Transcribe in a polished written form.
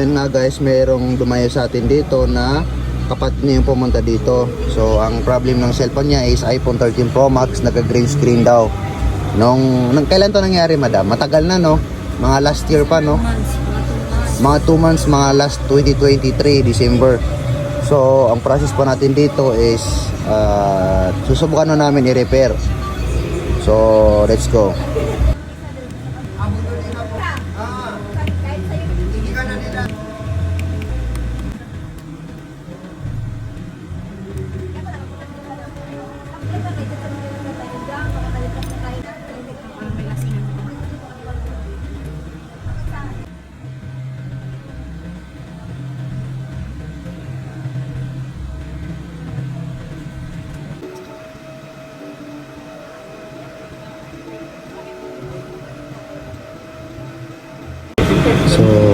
ayun nga guys, mayroong dumayo sa atin dito na kapatid niya yung pumunta dito. So ang problem ng cellphone niya is iPhone 13 Pro Max, naka green screen daw. Kailan to nangyari, madam? Matagal na, no? Mga last year pa, no? Mga 2 months, mga last 2023 December. So ang process pa natin dito is susubukan na namin i-repair. So let's go. So